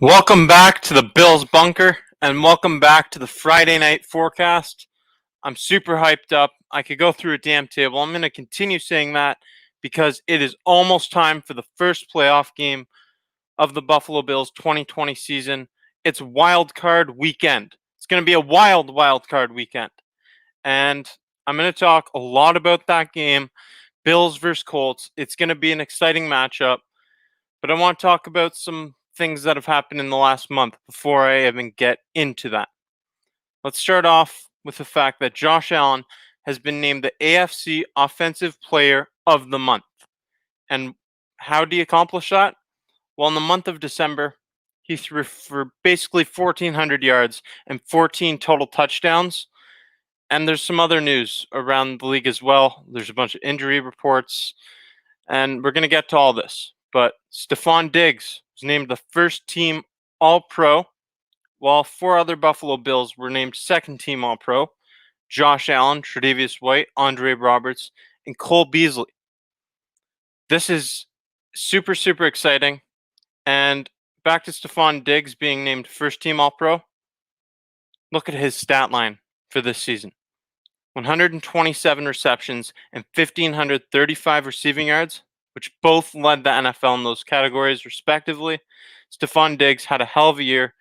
Welcome back to the Bills Bunker, and welcome back to the Friday night forecast. I'm super hyped up. I could go through a damn table. I'm going to continue saying that because it is almost time for the first playoff game of the Buffalo Bills 2020 season. It's wild card weekend. It's going to be a wild card weekend. And I'm going to talk a lot about that game, Bills versus Colts. It's going to be an exciting matchup, but I want to talk about some things that have happened in the last month before I even get into that. Let's start off with the fact that Josh Allen has been named the AFC Offensive Player of the Month. And how do you accomplish that? Well, in the month of December, he threw for basically 1,400 yards and 14 total touchdowns. And there's some other news around the league as well. There's a bunch of injury reports, and we're going to get to all this. But Stephon Diggs was named the first team All-Pro, while 4 other Buffalo Bills were named second team All-Pro: Josh Allen, Tre'Davious White, Andre Roberts, and Cole Beasley. This is super exciting. And back to Stephon Diggs being named first team All-Pro. Look at his stat line for this season: 127 receptions and 1,535 receiving yards, which both led the NFL in those categories respectively. Stephon Diggs had a hell of a year.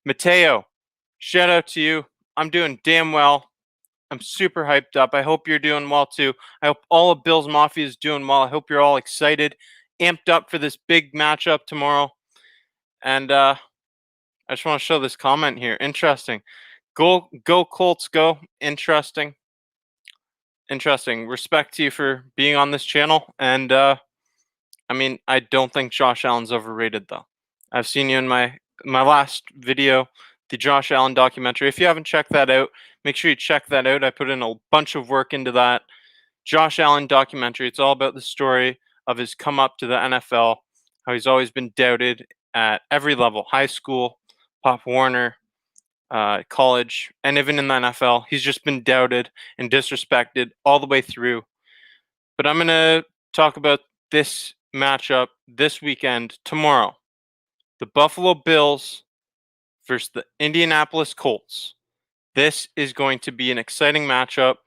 Mateo, shout out to you. I'm doing damn well. I'm super hyped up. I hope you're doing well too. I hope all of Bills Mafia is doing well. I hope you're all excited, amped up for this big matchup tomorrow. And I just want to show this comment here. Interesting. Go Colts, go. Interesting. Respect to you for being on this channel. And I don't think Josh Allen's overrated though. I've seen you in my last video, the Josh Allen documentary. If you haven't checked that out, make sure you check that out. I put in a bunch of work into that Josh Allen documentary. It's all about the story of his come up to the NFL, how he's always been doubted at every level: high school, Pop Warner, college, and even in the NFL. He's just been doubted and disrespected all the way through. But I'm going to talk about this matchup this weekend, tomorrow. The Buffalo Bills versus the Indianapolis Colts. This is going to be an exciting matchup.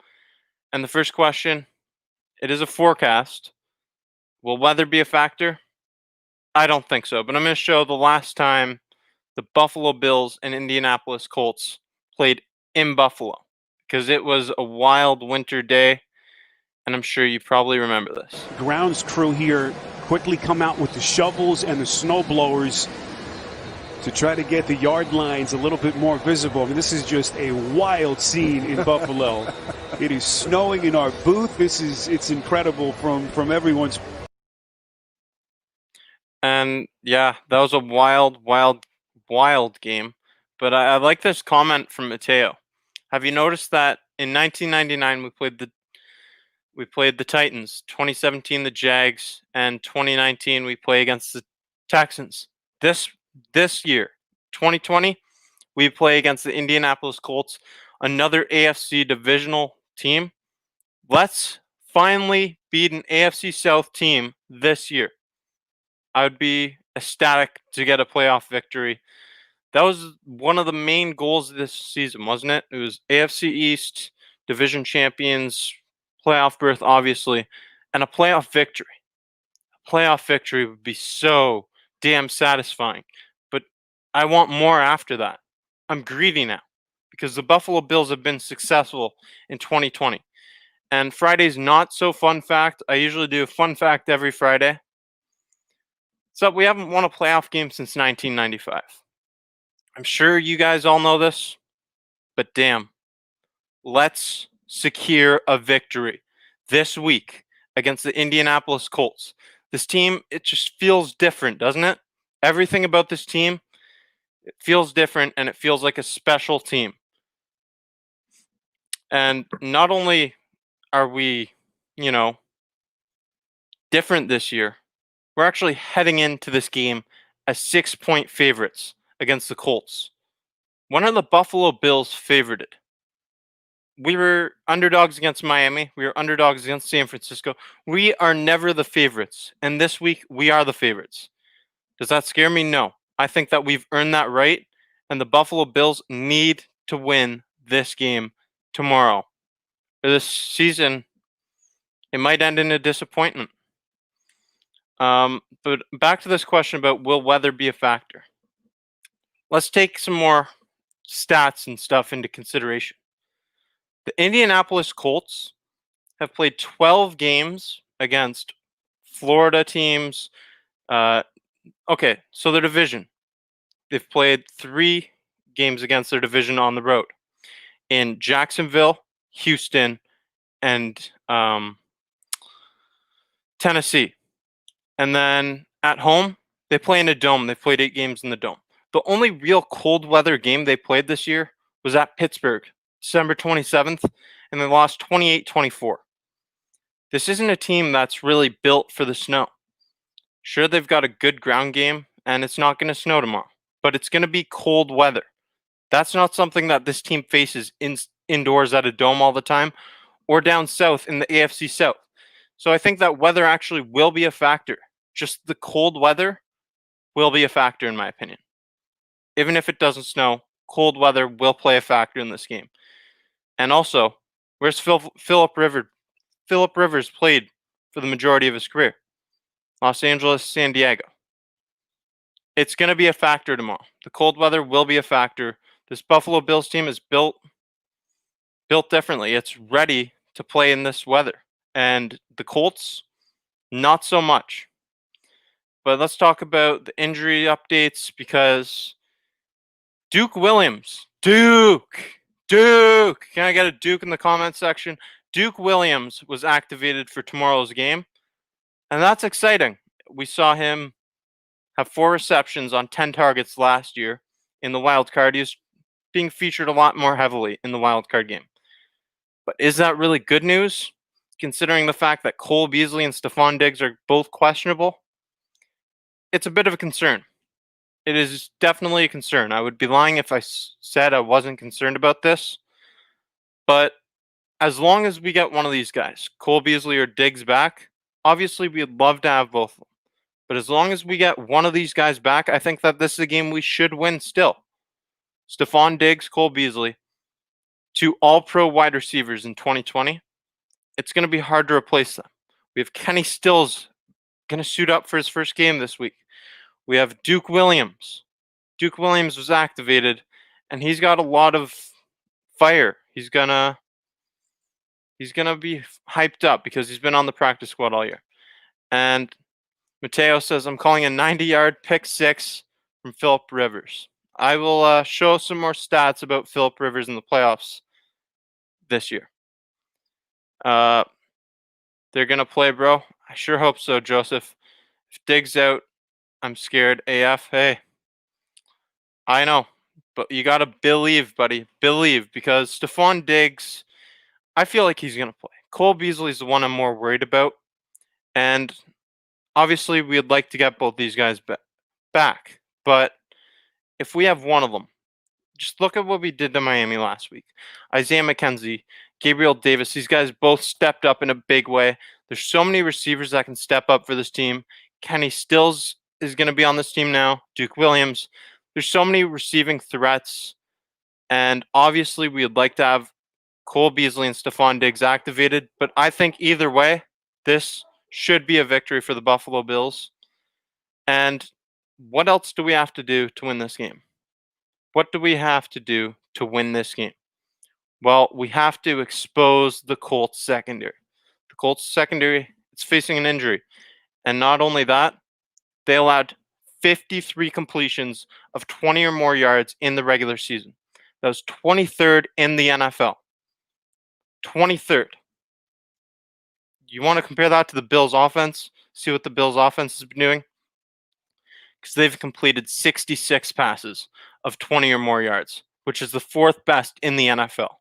And the first question, it is a forecast. Will weather be a factor? I don't think so, but I'm going to show the last time the Buffalo Bills and Indianapolis Colts played in Buffalo, because it was a wild winter day, and I'm sure you probably remember this. Grounds crew here quickly come out with the shovels and the snow blowers to try to get the yard lines a little bit more visible. I mean, this is just a wild scene in Buffalo. It is snowing in our booth. It's incredible from everyone's. And yeah, that was a wild game. But I like this comment from Mateo. Have you noticed that in 1999 we played the Titans, 2017 the Jags, and 2019 we play against the Texans. This year, 2020, we play against the Indianapolis Colts, another AFC divisional team. Let's finally beat an AFC South team this year. I would be ecstatic to get a playoff victory. That was one of the main goals of this season, wasn't it? It was AFC East, division champions, playoff berth, obviously, and a playoff victory. A playoff victory would be so damn satisfying. But I want more after that. I'm greedy now because the Buffalo Bills have been successful in 2020. And Friday's not so fun fact. I usually do a fun fact every Friday. So we haven't won a playoff game since 1995. I'm sure you guys all know this, but damn, let's secure a victory this week against the Indianapolis Colts. This team, it just feels different, doesn't it? Everything about this team, it feels different, and it feels like a special team. And not only are we, different this year, we're actually heading into this game as 6-point favorites against the Colts. When are the Buffalo Bills favorited? We were underdogs against Miami. We were underdogs against San Francisco. We are never the favorites. And this week, we are the favorites. Does that scare me? No. I think that we've earned that right, and the Buffalo Bills need to win this game tomorrow. Or this season, it might end in a disappointment. But back to this question about will weather be a factor? Let's take some more stats and stuff into consideration. The Indianapolis Colts have played 12 games against Florida teams. Okay, so their division. They've played 3 games against their division on the road in Jacksonville, Houston, and Tennessee. And then at home, they play in a dome. They've played 8 games in the dome. The only real cold weather game they played this year was at Pittsburgh, December 27th, and they lost 28-24. This isn't a team that's really built for the snow. Sure, they've got a good ground game, and it's not going to snow tomorrow, but it's going to be cold weather. That's not something that this team faces indoors at a dome all the time or down south in the AFC South. So I think that weather actually will be a factor. Just the cold weather will be a factor, in my opinion. Even if it doesn't snow, cold weather will play a factor in this game. And also, where's Philip Rivers? Philip Rivers played for the majority of his career. Los Angeles, San Diego. It's going to be a factor tomorrow. The cold weather will be a factor. This Buffalo Bills team is built differently. It's ready to play in this weather. And the Colts, not so much. But let's talk about the injury updates because Duke Williams. Duke! Can I get a Duke in the comment section? Duke Williams was activated for tomorrow's game. And that's exciting. We saw him have 4 receptions on 10 targets last year in the wild card. He's being featured a lot more heavily in the wild card game. But is that really good news, considering the fact that Cole Beasley and Stephon Diggs are both questionable? It's a bit of a concern. It is definitely a concern. I would be lying if I said I wasn't concerned about this. But as long as we get one of these guys, Cole Beasley or Diggs, back, obviously we'd love to have both of them. But as long as we get one of these guys back, I think that this is a game we should win still. Stephon Diggs, Cole Beasley, 2 all-pro wide receivers in 2020. It's going to be hard to replace them. We have Kenny Stills going to suit up for his first game this week. We have Duke Williams. Duke Williams was activated, and he's got a lot of fire. He's gonna be hyped up because he's been on the practice squad all year. And Mateo says, I'm calling a 90-yard pick 6 from Philip Rivers. I will show some more stats about Philip Rivers in the playoffs this year. They're going to play, bro. I sure hope so, Joseph. If Diggs out, I'm scared AF. Hey, I know, but you got to believe, buddy. Believe, because Stephon Diggs, I feel like he's going to play. Cole Beasley's the one I'm more worried about. And obviously, we'd like to get both these guys back. But if we have one of them, just look at what we did to Miami last week. Isaiah McKenzie, Gabriel Davis, these guys both stepped up in a big way. There's so many receivers that can step up for this team. Kenny Stills is going to be on this team now. Duke Williams. There's so many receiving threats. And obviously, we would like to have Cole Beasley and Stephon Diggs activated. But I think either way, this should be a victory for the Buffalo Bills. And what else do we have to do to win this game? What do we have to do to win this game? Well, we have to expose the Colts secondary. The Colts secondary is facing an injury. And not only that, they allowed 53 completions of 20 or more yards in the regular season. That was 23rd in the NFL. 23rd. You want to compare that to the Bills' offense? See what the Bills' offense has been doing? Because they've completed 66 passes of 20 or more yards, which is the 4th best in the NFL.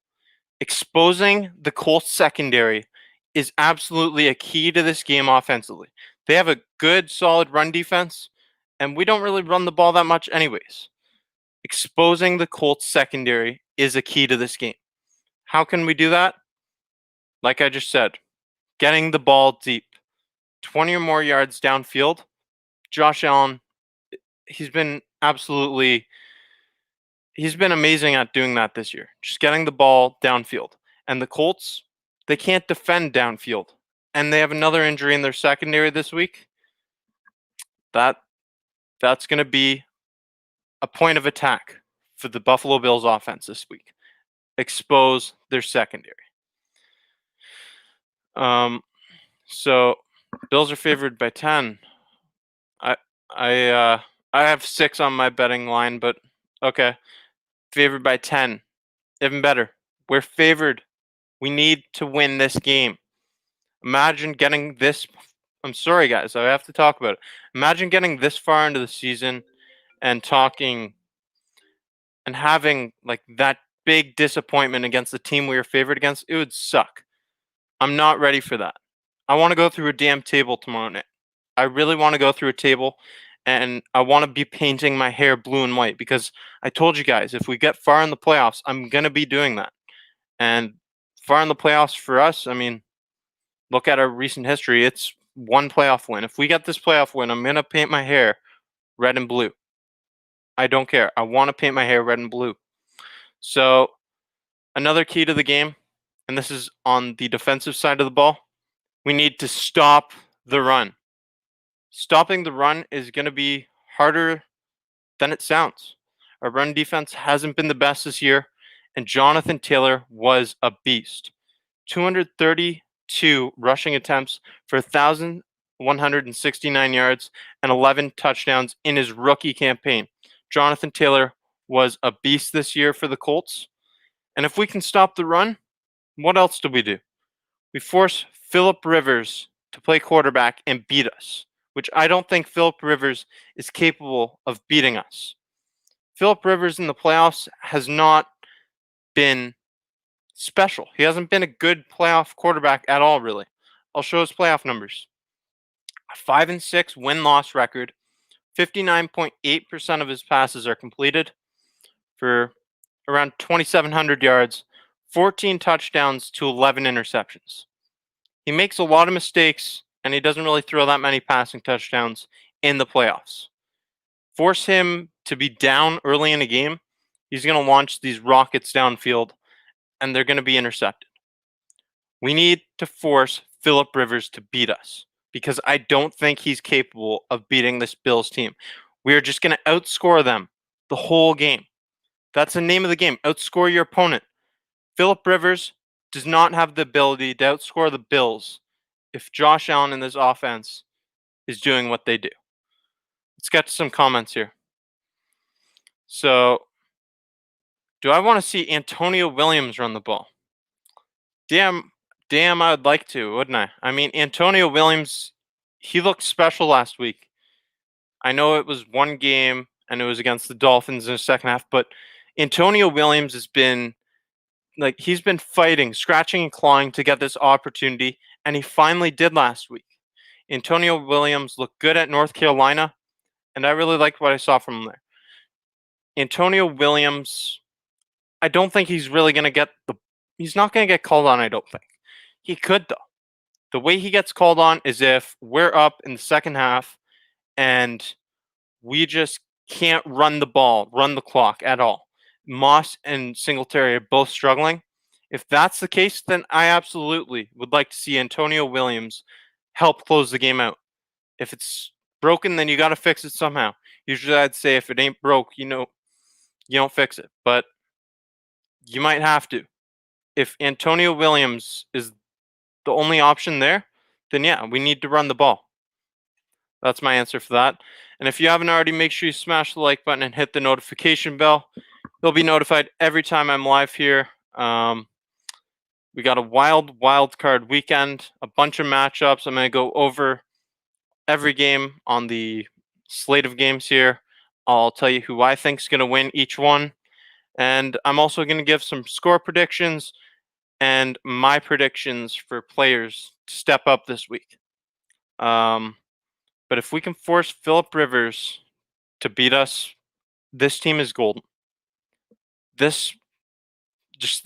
Exposing the Colts secondary is absolutely a key to this game offensively. They have a good, solid run defense, and we don't really run the ball that much anyways. Exposing the Colts secondary is a key to this game. How can we do that? Like I just said, getting the ball deep. 20 or more yards downfield. Josh Allen, he's been absolutely. He's been amazing at doing that this year, just getting the ball downfield. And the Colts, they can't defend downfield. And they have another injury in their secondary this week. That's going to be a point of attack for the Buffalo Bills offense this week. Expose their secondary. So Bills are favored by 10. I have 6 on my betting line, but okay. Favored by 10. Even better. We're favored. We need to win this game. Imagine getting this. I'm sorry, guys. I have to talk about it. Imagine getting this far into the season and talking and having like that big disappointment against the team we were favored against. It would suck. I'm not ready for that. I want to go through a damn table tomorrow night. I really want to go through a table, and I want to be painting my hair blue and white because I told you guys, if we get far in the playoffs, I'm going to be doing that. And far in the playoffs for us, I mean, look at our recent history. It's one playoff win. If we get this playoff win, I'm going to paint my hair red and blue. I don't care. I want to paint my hair red and blue. So another key to the game, and this is on the defensive side of the ball, we need to stop the run. Stopping the run is going to be harder than it sounds. Our run defense hasn't been the best this year, and Jonathan Taylor was a beast. 232 rushing attempts for 1,169 yards and 11 touchdowns in his rookie campaign. Jonathan Taylor was a beast this year for the Colts. And if we can stop the run, what else do? We force Phillip Rivers to play quarterback and beat us, which I don't think Phillip Rivers is capable of beating us. Phillip Rivers in the playoffs has not been special. He hasn't been a good playoff quarterback at all, really. I'll show his playoff numbers. A 5-6 win-loss record. 59.8% of his passes are completed for around 2,700 yards, 14 touchdowns to 11 interceptions. He makes a lot of mistakes, and he doesn't really throw that many passing touchdowns in the playoffs. Force him to be down early in a game, he's going to launch these rockets downfield, and they're going to be intercepted. We need to force Phillip Rivers to beat us because I don't think he's capable of beating this Bills team. We are just going to outscore them the whole game. That's the name of the game. Outscore your opponent. Phillip Rivers does not have the ability to outscore the Bills if Josh Allen in this offense is doing what they do. Let's get to some comments here. So, do I want to see Antonio Williams run the ball? Damn, I would like to, wouldn't I? I mean, Antonio Williams, he looked special last week. I know it was one game and it was against the Dolphins in the second half, but Antonio Williams has been he's been fighting, scratching and clawing to get this opportunity, and he finally did last week. Antonio Williams looked good at North Carolina, and I really liked what I saw from him there. Antonio Williams, I don't think he's really going to he's not going to get called on, I don't think. He could, though. The way he gets called on is if we're up in the second half and we just can't run the ball, run the clock at all. Moss and Singletary are both struggling. If that's the case, then I absolutely would like to see Antonio Williams help close the game out. If it's broken, then you got to fix it somehow. Usually I'd say if it ain't broke, you don't fix it. But you might have to. If Antonio Williams is the only option there, then yeah, we need to run the ball. That's my answer for that. And if you haven't already, make sure you smash the like button and hit the notification bell. You'll be notified every time I'm live here. We got a wild card weekend, a bunch of matchups. I'm going to go over every game on the slate of games here. I'll tell you who I think is going to win each one. And I'm also going to give some score predictions and my predictions for players to step up this week. But if we can force Phillip Rivers to beat us, this team is golden. This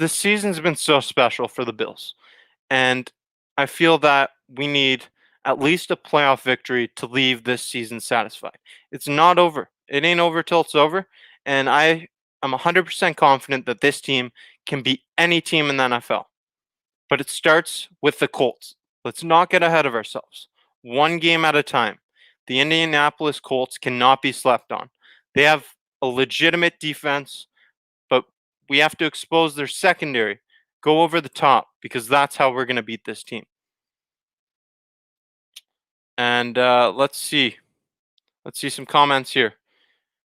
season's been so special for the Bills. And I feel that we need at least a playoff victory to leave this season satisfied. It's not over. It ain't over till it's over. And I am 100% confident that this team can beat any team in the NFL. But it starts with the Colts. Let's not get ahead of ourselves. One game at a time. The Indianapolis Colts cannot be slept on. They have a legitimate defense, but we have to expose their secondary, go over the top, because that's how we're going to beat this team. And let's see some comments here.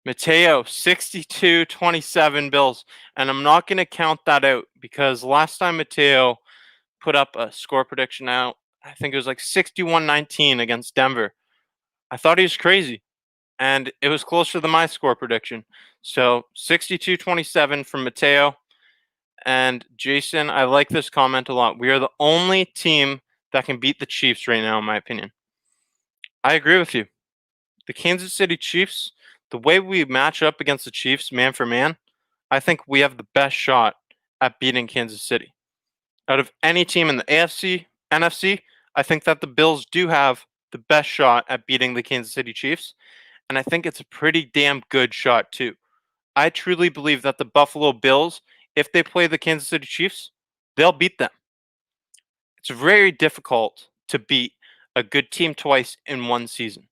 Mateo, 62-27 Bills. And I'm not going to count that out because last time Mateo put up a score prediction out, I think it was like 61-19 against Denver. I thought he was crazy. And it was closer than my score prediction. So 62-27 from Mateo. And Jason, I like this comment a lot. We are the only team that can beat the Chiefs right now, in my opinion. I agree with you. The Kansas City Chiefs, the way we match up against the Chiefs man for man, I think we have the best shot at beating Kansas City. Out of any team in the AFC, NFC, I think that the Bills do have the best shot at beating the Kansas City Chiefs. And I think it's a pretty damn good shot, too. I truly believe that the Buffalo Bills, if they play the Kansas City Chiefs, they'll beat them. It's very difficult to beat a good team twice in one season.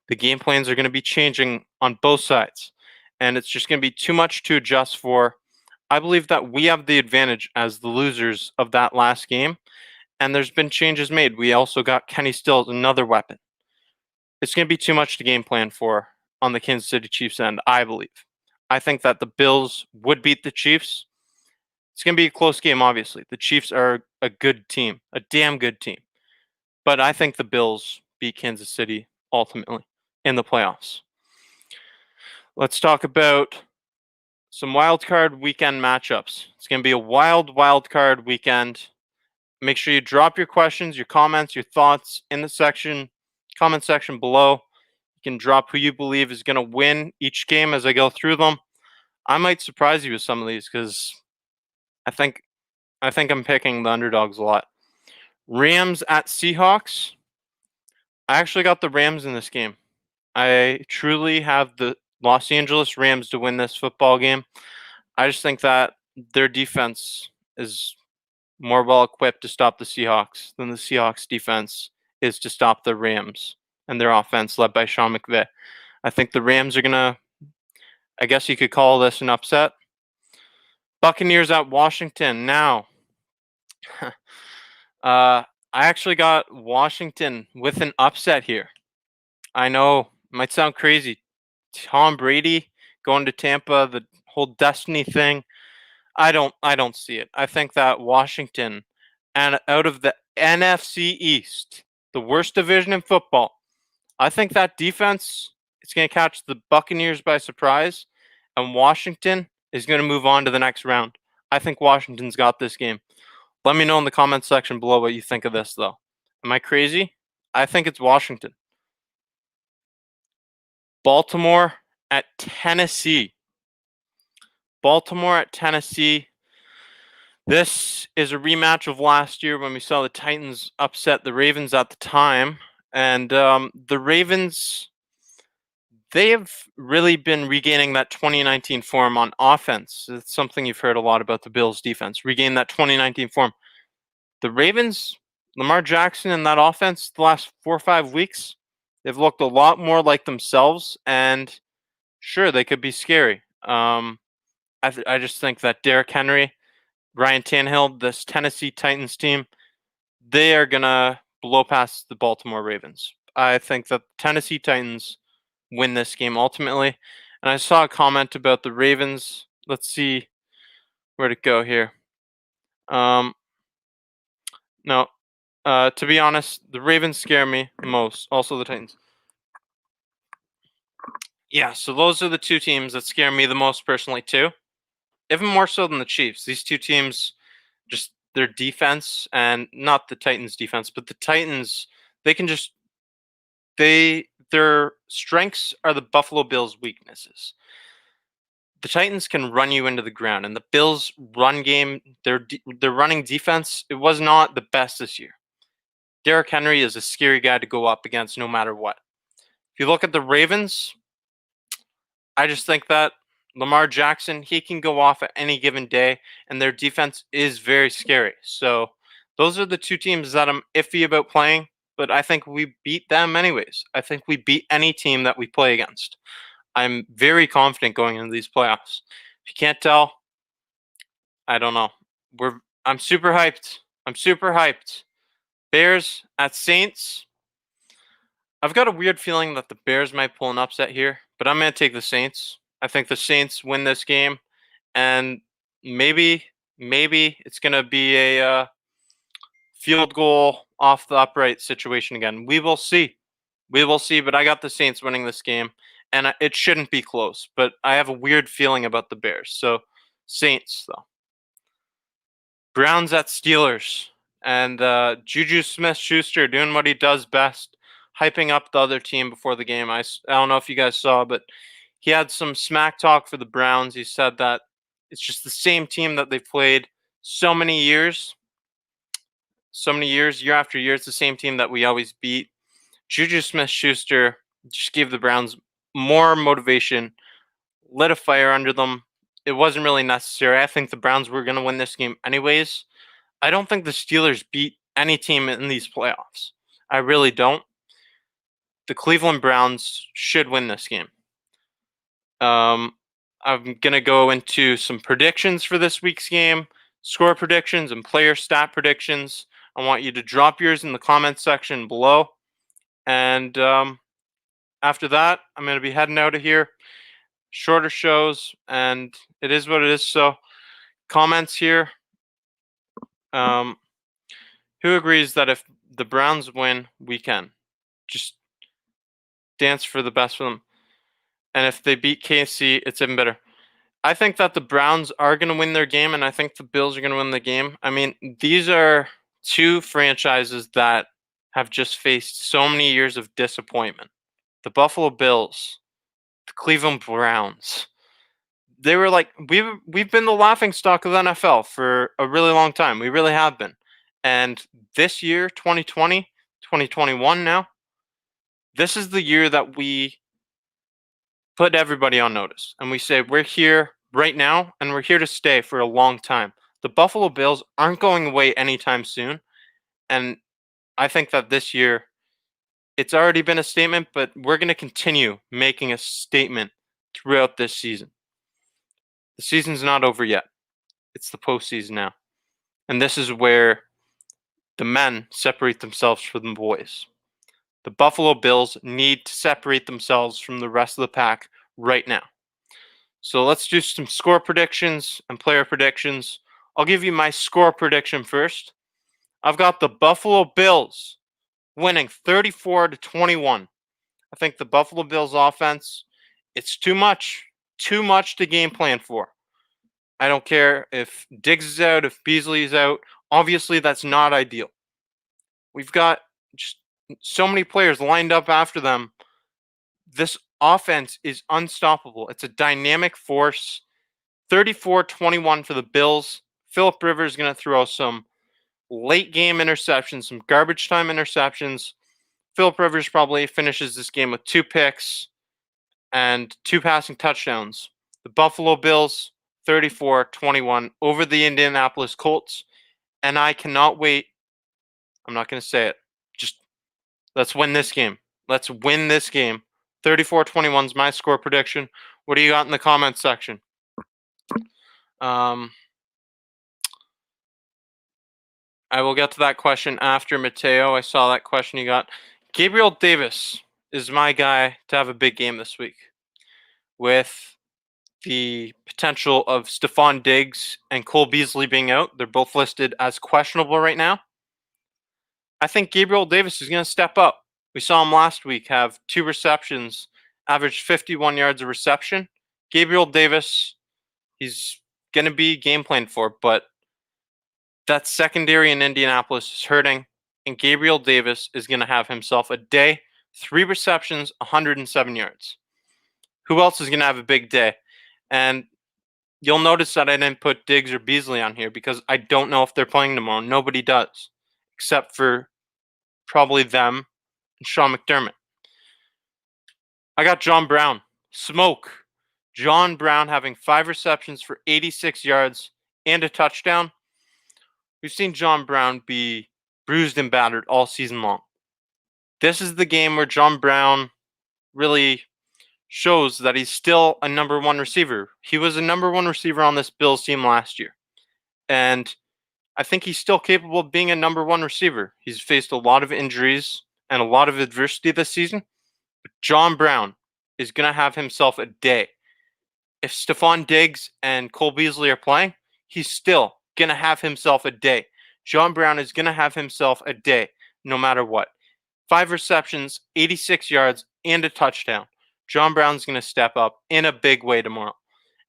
The game plans are going to be changing on both sides, and it's just going to be too much to adjust for. I believe that we have the advantage as the losers of that last game, and there's been changes made. We also got Kenny Stills, another weapon. It's going to be too much to game plan for on the Kansas City Chiefs end, I believe. I think that the Bills would beat the Chiefs. It's going to be a close game, obviously. The Chiefs are a good team, a damn good team. But I think the Bills beat Kansas City ultimately in the playoffs. Let's talk about some wild card weekend matchups. It's going to be a wild card weekend. Make sure you drop your questions, your comments, your thoughts in the comment section below. You can drop who you believe is going to win each game as I go through them. I might surprise you with some of these because I think I'm picking the underdogs a lot. Rams at Seahawks. I actually got the Rams in this game. I truly have the Los Angeles Rams to win this football game. I just think that their defense is more well equipped to stop the Seahawks than the Seahawks defense is to stop the Rams and their offense led by Sean McVay. I think the Rams are going to, I guess you could call this an upset. Buccaneers at Washington. Now, I actually got Washington with an upset here. I know, it might sound crazy. Tom Brady going to Tampa, the whole destiny thing. I don't see it. I think that Washington, and out of the NFC East, the worst division in football, I think that defense is going to catch the Buccaneers by surprise, and Washington is going to move on to the next round. I think Washington's got this game. Let me know in the comments section below what you think of this, though. Am I crazy? I think it's Washington. Baltimore at Tennessee. Baltimore at Tennessee. This is a rematch of last year when we saw the Titans upset the Ravens at the time. And the Ravens, they have really been regaining that 2019 form on offense. It's something you've heard a lot about the Bills' defense, regain that 2019 form. The Ravens, Lamar Jackson and that offense the last 4 or 5 weeks, they've looked a lot more like themselves. And sure, they could be scary. I just think that Derrick Henry, Ryan Tannehill, this Tennessee Titans team, they are going to blow past the Baltimore Ravens. I think that Tennessee Titans win this game ultimately. And I saw a comment about the Ravens. Let's see where to go here. No, to be honest, the Ravens scare me the most. Also the Titans. Yeah, so those are the two teams that scare me the most personally too. Even more so than the Chiefs. These two teams, just their defense, and not the Titans' defense, but the Titans, they can just their strengths are the Buffalo Bills' weaknesses. The Titans can run you into the ground, and the Bills' run game, their running defense, it was not the best this year. Derrick Henry is a scary guy to go up against no matter what. If you look at the Ravens, I just think that Lamar Jackson, he can go off at any given day, and their defense is very scary. So those are the two teams that I'm iffy about playing, but I think we beat them anyways. I think we beat any team that we play against. I'm very confident going into these playoffs. If you can't tell, I don't know. I'm super hyped. I'm super hyped. Bears at Saints. I've got a weird feeling that the Bears might pull an upset here, but I'm going to take the Saints. I think the Saints win this game, and maybe it's going to be a field goal off the upright situation again. We will see. We will see, but I got the Saints winning this game, and it shouldn't be close, but I have a weird feeling about the Bears. So, Saints, though. Browns at Steelers, and Juju Smith-Schuster doing what he does best, hyping up the other team before the game. I don't know if you guys saw, but he had some smack talk for the Browns. He said that it's just the same team that they've played so many years, year after year. It's the same team that we always beat. Juju Smith-Schuster just gave the Browns more motivation, lit a fire under them. It wasn't really necessary. I think the Browns were going to win this game anyways. I don't think the Steelers beat any team in these playoffs. I really don't. The Cleveland Browns should win this game. I'm going to go into some predictions for this week's game, score predictions and player stat predictions. I want you to drop yours in the comments section below. And after that, I'm going to be heading out of here. Shorter shows, and it is what it is. So, comments here. Who agrees that if the Browns win, we can just dance for the best for them? And if they beat KC, it's even better. I think that the Browns are going to win their game, and I think the Bills are going to win the game. I mean, these are two franchises that have just faced so many years of disappointment. The Buffalo Bills, the Cleveland Browns. They were like, we've been the laughingstock of the NFL for a really long time. We really have been. And this year, 2020, 2021 now, this is the year that we put everybody on notice. And we say, we're here right now, and we're here to stay for a long time. The Buffalo Bills aren't going away anytime soon. And I think that this year, it's already been a statement, but we're going to continue making a statement throughout this season. The season's not over yet. It's the postseason now. And this is where the men separate themselves from the boys. The Buffalo Bills need to separate themselves from the rest of the pack right now. So let's do some score predictions and player predictions. I'll give you my score prediction first. I've got the Buffalo Bills winning 34-21. I think the Buffalo Bills offense, it's too much to game plan for. I don't care if Diggs is out, if Beasley is out. Obviously, that's not ideal. We've got just so many players lined up after them. This offense is unstoppable. It's a dynamic force. 34-21 for the Bills. Phillip Rivers is going to throw some late game interceptions, some garbage time interceptions. Phillip Rivers probably finishes this game with 2 picks and 2 passing touchdowns. The Buffalo Bills, 34-21 over the Indianapolis Colts. And I cannot wait. I'm not going to say it. Just let's win this game. Let's win this game. 34-21 is my score prediction. What do you got in the comments section? I will get to that question after Mateo. I saw that question you got. Gabriel Davis is my guy to have a big game this week. With the potential of Stephon Diggs and Cole Beasley being out, they're both listed as questionable right now. I think Gabriel Davis is going to step up. We saw him last week have 2 receptions, averaged 51 yards of reception. Gabriel Davis, he's going to be game planned for, but that secondary in Indianapolis is hurting, and Gabriel Davis is going to have himself a day, 3 receptions, 107 yards. Who else is going to have a big day? And you'll notice that I didn't put Diggs or Beasley on here because I don't know if they're playing tomorrow. Nobody does, except for probably them and Sean McDermott. I got John Brown. Smoke. John Brown having 5 receptions for 86 yards and a touchdown. We've seen John Brown be bruised and battered all season long. This is the game where John Brown really shows that he's still a number 1 receiver. He was a number 1 receiver on this Bills team last year. And I think he's still capable of being a number 1 receiver. He's faced a lot of injuries and a lot of adversity this season. But John Brown is going to have himself a day. If Stephon Diggs and Cole Beasley are playing, he's still going to have himself a day. John Brown is going to have himself a day no matter what. 5 receptions, 86 yards, and a touchdown. John Brown's going to step up in a big way tomorrow.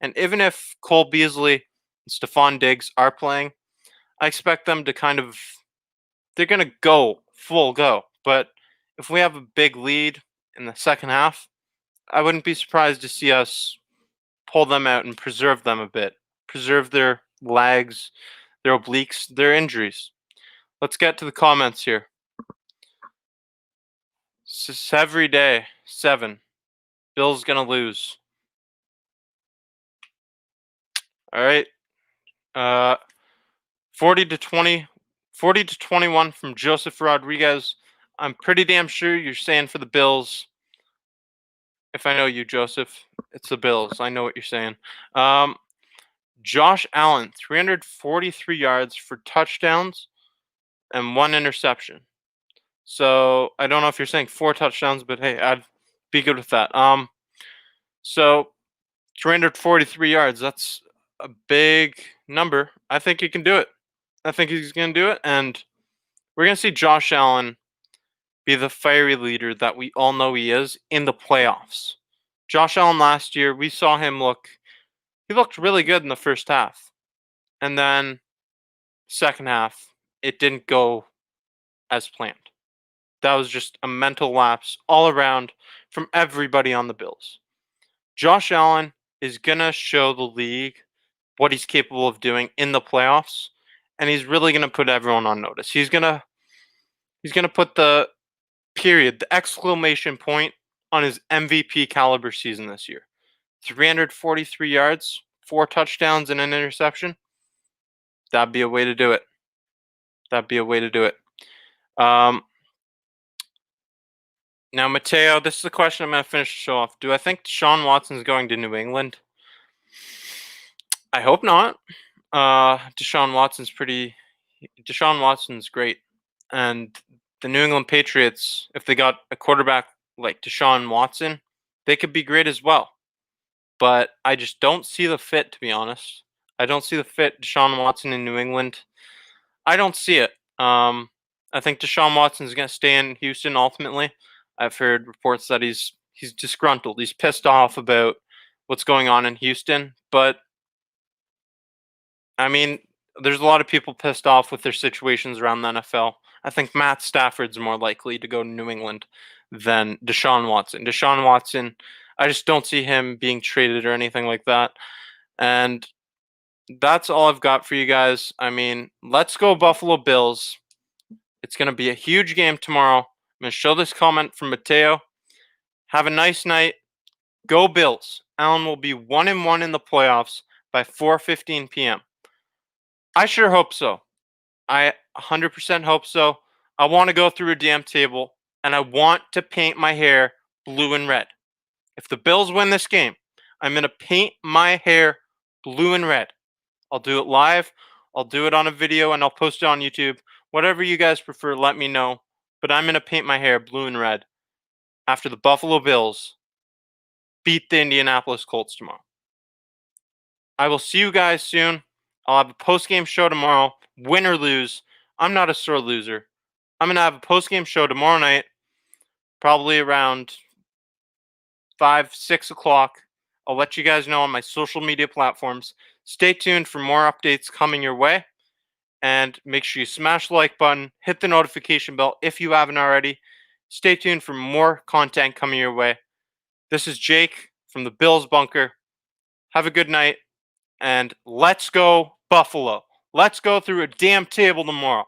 And even if Cole Beasley and Stephon Diggs are playing, I expect them to they're going to go full go. But if we have a big lead in the second half, I wouldn't be surprised to see us pull them out and preserve them a bit. Preserve their legs, their obliques, their injuries. Let's get to the comments here. Every day, 7. Bill's going to lose. All right. 40 to 21 from Joseph Rodriguez. I'm pretty damn sure you're saying for the Bills. If I know you, Joseph, it's the Bills. I know what you're saying. Josh Allen, 343 yards for touchdowns and 1 interception. So I don't know if you're saying 4 touchdowns, but hey, I'd be good with that. So 343 yards, that's a big number. I think he can do it. I think he's going to do it, and we're going to see Josh Allen be the fiery leader that we all know he is in the playoffs. Josh Allen last year, we saw him he looked really good in the first half. And then second half, it didn't go as planned. That was just a mental lapse all around from everybody on the Bills. Josh Allen is going to show the league what he's capable of doing in the playoffs, and he's really going to put everyone on notice. He's going to put the exclamation point on his MVP caliber season this year. 343 yards, 4 touchdowns, and an interception. That'd be a way to do it. Now, Mateo, this is the question I'm going to finish the show off. Do I think Deshaun Watson's going to New England? I hope not. Deshaun Watson's great. And the New England Patriots, if they got a quarterback like Deshaun Watson, they could be great as well. But I just don't see the fit, to be honest. I don't see the fit, Deshaun Watson in New England. I don't see it. I think Deshaun Watson is going to stay in Houston ultimately. I've heard reports that he's disgruntled. He's pissed off about what's going on in Houston. But, I mean, there's a lot of people pissed off with their situations around the NFL. I think Matt Stafford's more likely to go to New England than Deshaun Watson. Deshaun Watson, I just don't see him being traded or anything like that. And that's all I've got for you guys. I mean, let's go Buffalo Bills. It's going to be a huge game tomorrow. I'm going to show this comment from Mateo. Have a nice night. Go Bills. Allen will be 1-1 in the playoffs by 4:15 p.m. I sure hope so. I 100% hope so. I want to go through a damn table, and I want to paint my hair blue and red. If the Bills win this game, I'm going to paint my hair blue and red. I'll do it live. I'll do it on a video, and I'll post it on YouTube. Whatever you guys prefer, let me know. But I'm going to paint my hair blue and red after the Buffalo Bills beat the Indianapolis Colts tomorrow. I will see you guys soon. I'll have a post-game show tomorrow, win or lose. I'm not a sore loser. I'm going to have a post-game show tomorrow night, probably around 5, 6 o'clock. I'll let you guys know on my social media platforms. Stay tuned for more updates coming your way. And make sure you smash the like button, hit the notification bell if you haven't already. Stay tuned for more content coming your way. This is Jake from the Bills Bunker. Have a good night, and let's go Buffalo. Let's go through a damn table tomorrow.